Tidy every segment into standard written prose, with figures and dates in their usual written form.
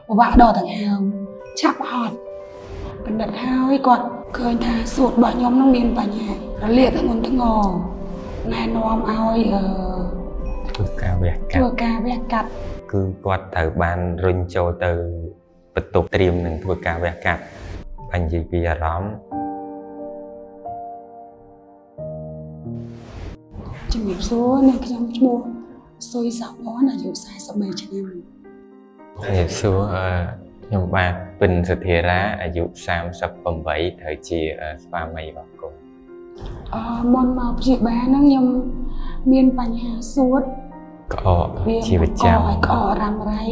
bạn đỏ thằng hào chắp hot bên đặt hai còn khơi tha sụt bà nhóm nó miền bà nhà nó liệt thằng ngôn thằng ngò này nó ao Thưa ca vẹt cắt ធ្វើការវះកាត់ គឺគាត់ត្រូវបានរុញចូលទៅបន្ទប់ត្រៀមនឹងធ្វើការវះកាត់បាញ់និយាយពីអារម្មណ៍ ជំរាបសួរអ្នកខ្ញុំឈ្មោះសុយសាអនអាយុ43ឆ្នាំ សួរខ្ញុំបាទពិនសុធារាអាយុ38ត្រូវជាស្វាមីរបស់កូន មុនមកព្យាបាលហ្នឹងខ្ញុំមានបញ្ហាសួត ក្អកជាប្រចាំ ក្អករ៉ាំរ៉ៃ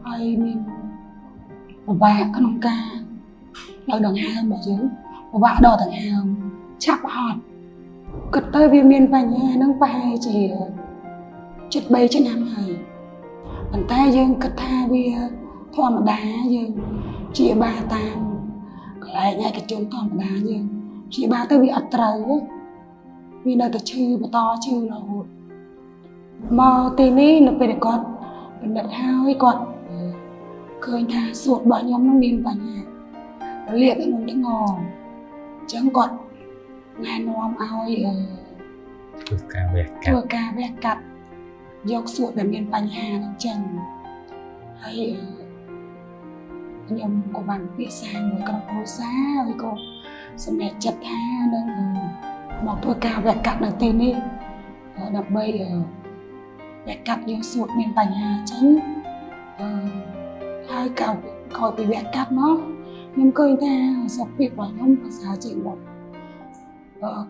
ហើយមានពិបាកក្នុងការដល់ដង្ហើមរបស់យើងពិបាកដល់ដង្ហើមឆាប់ហត់គិតទៅវាមានបញ្ហាហ្នឹងប្រហែលជាជិត3ឆ្នាំហើយប៉ុន្តែយើងគិតថាវាធម្មតាយើងព្យាបាលតាមកន្លែងឯកជនធម្មតាយើងព្យាបាលទៅវាអត់ត្រូវវានៅតែឈឺបន្តឈឺរហូតមកទីនេះនៅពេលដែលគាត់ពិនិត្យហើយគាត់ឃើញថាសួតរបស់ខ្ញុំនឹងមានបញ្ហាលាកក្នុងថ្ងអញ្ចឹងគាត់ណែនាំឲ្យធ្វើការវះកាត់ ធ្វើការវះកាត់យកសួតដែលមានបញ្ហាហ្នឹងចឹងហើយខ្ញុំក៏បានពិភាក្សាមួយក្រុមគ្រួសារហើយក៏សម្រេចចិត្តថានឹងមកធ្វើការវះកាត់នៅទីនេះដើម្បីវះកាត់យកសួតមានបញ្ហាចឹងហើយក្រោយពីវះកាត់មកខ្ញុំឃើញថាសុខភាពរបស់ខ្ញុំប្រសើរជាងមុន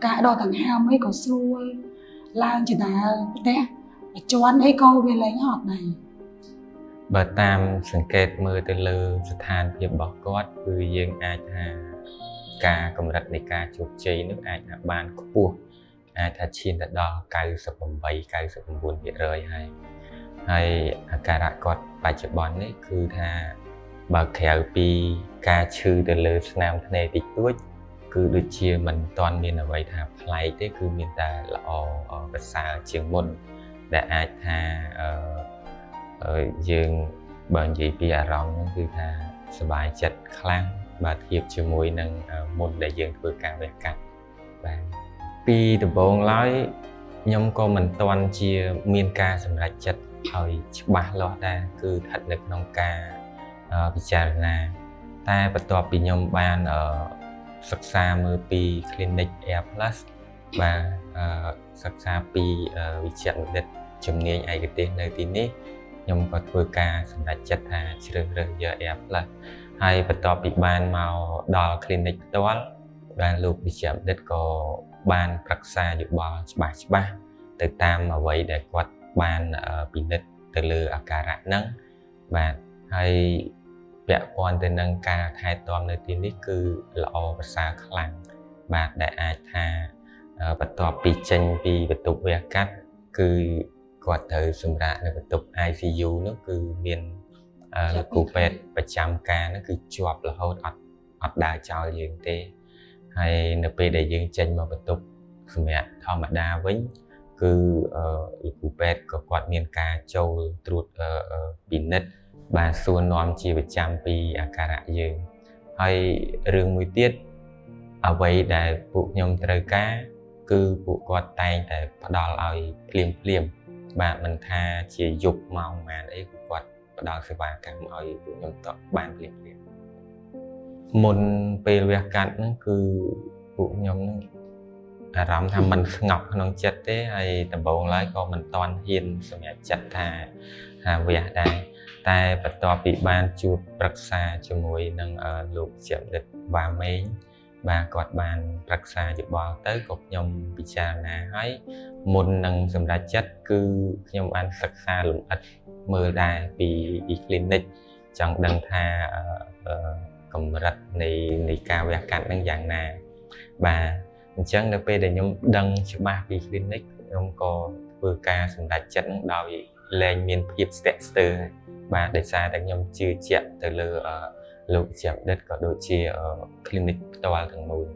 ការដកដង្ហើមអីក៏ស្រួលឡើងជាដើមផ្ទះជាន់អីក៏វាលែងហត់ដែរ បើតាមសង្កេតមើលទៅលើស្ថានភាពរបស់គាត់គឺយើងអាចថាការកម្រិតនៃការជោគជ័យនឹងអាចថាបានខ្ពស់អាចថាឈានទៅដល់98-99% ហើយអាការៈគាត់បច្ចុប្បន្ននេះគឺថាបើក្រៅពីការឈឺទៅលើស្នាមធ្នេរតិចតួចគឺដូចជាមិនទាន់មានអ្វីថាប្លែកទេគឺមានតែល្អប្រសើរជាងមុនដែលអាចថាយើងបើនិយាយពីអារម្មណ៍ហ្នឹងគឺថាសប្បាយចិត្តខ្លាំងបើធៀបជាមួយនឹងមុនដែលយើងធ្វើការវះកាត់បាទពីដំបូងឡើយខ្ញុំក៏មិនទាន់ជាមានការសម្រេចចិត្តឲ្យច្បាស់លាស់ដែរគឺស្ថិតនៅក្នុងការពិចារណាតែបន្ទាប់ពីខ្ញុំបានសិក្សាមើលពី Clinic Air Plus បាទសិក្សាពីវិជ្ជាបណ្ឌិតជំនាញឯកទេសនៅទីនេះខ្ញុំក៏ធ្វើការសម្រេចចិត្តថាជ្រើសរើសយក Air Plus ហើយបន្ទាប់ពីបានមកដល់ Clinic ផ្ទាល់បានលោកវិជ្ជាបណ្ឌិតក៏បានប្រឹក្សាយោបល់ច្បាស់ទៅតាមអ្វីដែលគាត់បានពិនិត្យទៅលើអាការៈហ្នឹងបាទហើយពាក់ព័ន្ធទៅនឹងការថែទាំនៅទីនេះគឺល្អប្រសើរខ្លាំងបាទដែលអាចថាបន្ទាប់ពីចេញពីបន្ទប់វះកាត់គឺគាត់ត្រូវសម្រាកនៅបន្ទប់ ICU នោះគឺមានលោកគ្រូពេទ្យប្រចាំការនោះគឺជាប់រហូតអត់ដើរចោលយើងទេហើយនៅពេលដែលយើងចេញមកបន្ទប់សម្រាប់ធម្មតាវិញគឺលោកគ្រូពេទ្យក៏គាត់មានការចូលត្រួតពិនិត្យបាទសួរនាំជាប្រចាំពីអាការៈយើងហើយរឿងមួយទៀតអ្វីដែលពួកខ្ញុំត្រូវការគឺពួកគាត់តែងតែផ្ដល់ឲ្យភ្លាមបាទមិនថាជាយប់ម៉ោងប៉ុន្មានអីគាត់ផ្ដល់សេវាកម្មឲ្យពួកខ្ញុំតបបានភ្លាមមុនពេលវះកាត់ហ្នឹងគឺពួកខ្ញុំហ្នឹងអារម្មណ៍ថាមិនស្ងប់ក្នុងចិត្តទេហើយដំបូងឡើយក៏មិនទាន់ហ៊ានសម្រេចចិត្តថាវះដែរតែបន្ទាប់ពីបានជួបប្រឹក្សាជាមួយនឹងលោកជាបណ្ឌិតវ៉ាមេងបាទគាត់បានប្រឹក្សាយោបល់ទៅក៏ខ្ញុំពិចារណាហើយមុននឹងសម្រេចចិត្តគឺខ្ញុំបានសិក្សាលម្អិតមើលដែរពី clinic ចង់ដឹងថាកម្រិតនៃការវះកាត់នឹងយ៉ាងណាបាទអញ្ចឹងនៅពេលដែលខ្ញុំដឹងច្បាស់ពី clinic ខ្ញុំក៏ធ្វើការសម្រេចចិត្តនឹងដោយលែងមានភាពស្ទាក់ស្ទើរបាទដោយសារតែខ្ញុំជឿជាក់ទៅលើលោកជាបណ្ឌិតក៏ដូចជា clinic ផ្ទាល់ទាំងមូល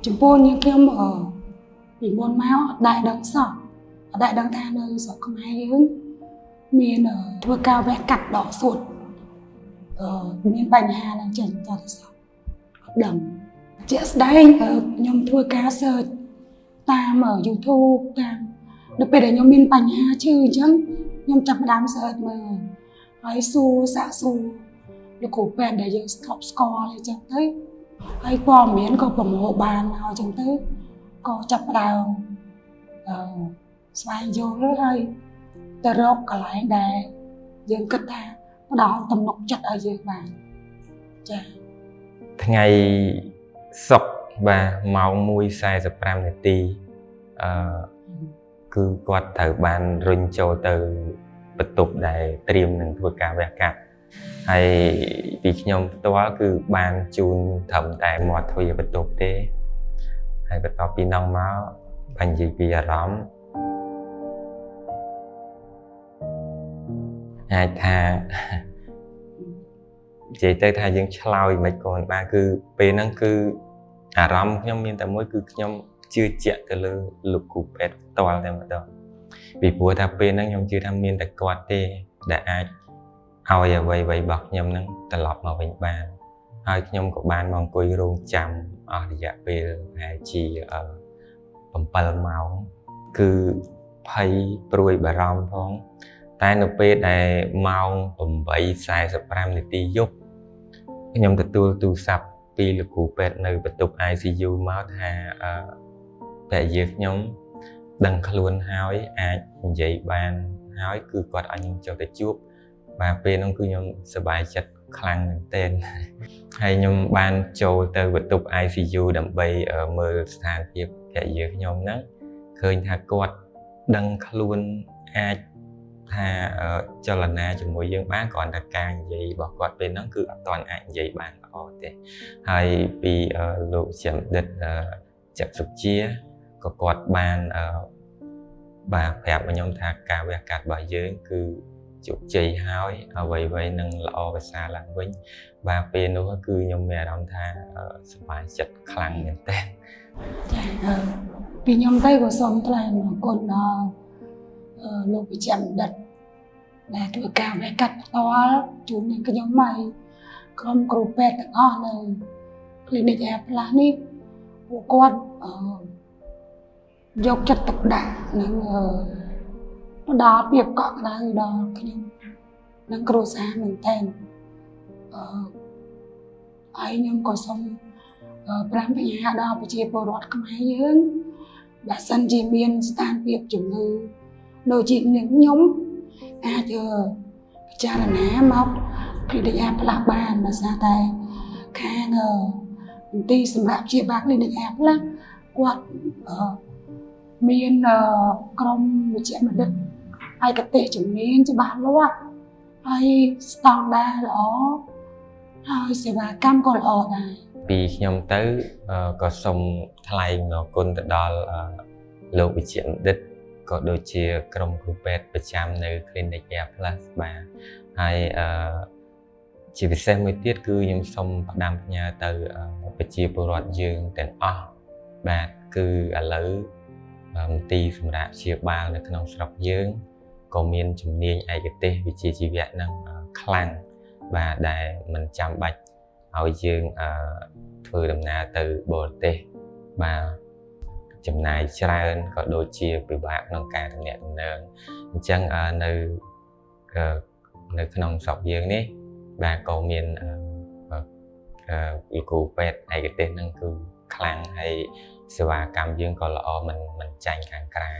ចំពោះយើងខ្ញុំពីមុនមកអត់ដែលដឹងសោះអត់ដែលដឹងថានៅស្រុកខ្មែរយើងមានធ្វើការវះកាត់ដកសួត មានបញ្ហាឡើងចេញតទៅសោះអត់ដឹងជាក់ស្ដែងខ្ញុំធ្វើការ search តាម YouTube តាមដល់ពេលដែលខ្ញុំមានបញ្ហាឈឺអញ្ចឹងខ្ញុំចាប់ផ្ដើម search មើលហើយសួរសាកសួរលោកគ្រូពេទ្យដែលយើងស្គាល់អញ្ចឹងទៅហើយព័ត៌មានក៏ប្រមូលបានមកអញ្ចឹងទៅក៏ចាប់ផ្ដើមស្វែងយល់ហើយទៅរកកន្លែងដែលយើងគិតថាផ្ដល់ទំនុកចិត្តឲ្យយើងបានចា៎ថ្ងៃសុក្របាទម៉ោង 1:45 នាទីគឺគាត់ត្រូវបានរុញចូលទៅបន្ទប់ដែលត្រៀមនឹងធ្វើការវះកាត់ហើយពីខ្ញុំផ្ទាល់គឺបានជូនត្រឹមតែមាត់ទ្វារបន្ទប់ទេហើយបន្ទាប់ពីនោះមកបាននិយាយពីអារម្មណ៍អាចថានិយាយទៅថាយើងឆ្លើយមិនក៏មិនបានគឺពេលហ្នឹងគឺអារម្មណ៍ខ្ញុំមានតែមួយគឺខ្ញុំជឿជាក់ទៅលើលោកគ្រូពេទ្យផ្ទាល់តែម្ដងពីព្រោះថាពេលហ្នឹងខ្ញុំជឿថាមានតែគាត់ទេដែលអាចឲ្យអ្វីៗរបស់ខ្ញុំហ្នឹងត្រឡប់មកវិញបានហើយខ្ញុំក៏បានមកអង្គុយរងចាំអស់រយៈពេលប្រហែលជា7 ម៉ោងគឺភ័យព្រួយបារម្ភផងតែនៅពេលដែលម៉ោង 8:45 នាទីយប់ខ្ញុំទទួលទូរស័ព្ទពីលោកគ្រូពេទ្យនៅបន្ទប់ ICU មកថាតែយើងខ្ញុំដឹងខ្លួនហើយអាចនិយាយបានហើយគឺគាត់ឲ្យខ្ញុំចុះទៅជួបបាទពេលនោះគឺខ្ញុំសប្បាយចិត្តខ្លាំងមែនទែនហើយខ្ញុំបានចូលទៅបន្ទប់ ICU ដើម្បីមើលស្ថានភាពភរិយាខ្ញុំហ្នឹងឃើញថាគាត់ដឹងខ្លួនអាចថាចលនាជាមួយយើងបានគ្រាន់តែការនិយាយរបស់គាត់ពេលហ្នឹងគឺអត់ទាន់អាចនិយាយបានល្អទេហើយពីលោកជាមឌិតចាក់សុជាក៏គាត់បានបាទប្រាប់ខ្ញុំថាការវះកាត់របស់យើងគឺជោគជ័យហើយអ្វីៗនឹងល្អប្រសើរឡើងវិញបាទពេលនោះគឺខ្ញុំមានអារម្មណ៍ថាសប្បាយចិត្តខ្លាំងមែនទែនចាពីខ្ញុំទៅក៏សូមថ្លែងអរគុណដល់លោកវិជ្ជបណ្ឌិតដែលធ្វើការវះកាត់ផ្ទាល់ជូននឹងខ្ញុំហើយក្រុមគ្រូពេទ្យទាំងអស់នៅ Clinic Air Plus នេះពួកគាត់យកចិត្តទុកដាក់និងផ្ដល់ភាពកក់ក្ដៅដល់ខ្ញុំនិងគ្រួសារមែនទែនហើយខ្ញុំក៏សូមប្រាំបញ្ហាដល់ប្រជាពលរដ្ឋខ្មែរយើងបើសិនជាមានស្ថានភាពជំងឺដូចជាខ្ញុំអាចពិចារណាមក Clinic Air Plus បានដោយសារតែខាងមន្ទីរសម្រាប់ព្យាបាល Clinic Air Plus គាត់មានក្រុមវិជ្ជាបណ្ឌិតឯកទេសជំនាញច្បាស់លាស់ហើយស្តង់ដារល្អហើយសេវាកម្មក៏ល្អដែរពីខ្ញុំទៅក៏សូមថ្លែងអរគុណទៅដល់លោកវិជ្ជាបណ្ឌិតក៏ដូចជាក្រុមគ្រូពេទ្យប្រចាំនៅ Clinic Air Plus បាទហើយជាពិសេសមួយទៀតគឺខ្ញុំសូមផ្ដាំផ្ញើទៅប្រជាពលរដ្ឋយើងទាំងអស់បាទគឺឥឡូវមន្ទីរសម្រាប់ព្យាបាលនៅក្នុងស្រុកយើងក៏មានជំនាញឯកទេសវិជ្ជាជីវៈនឹងខ្លាំងបាទដែលមិនចាំបាច់ឲ្យយើងធ្វើដំណើរទៅបរទេសបាទចំណាយច្រើនក៏ដូចជាពិបាកក្នុងការទំនាក់ទំនងអញ្ចឹងនៅក្នុងស្រុកយើងនេះបាទក៏មានគ្រូពេទ្យឯកទេសនឹងគឺខ្លាំងហើយសេវាកម្មយើងក៏ល្អមិនចាញ់ខាងក្រៅ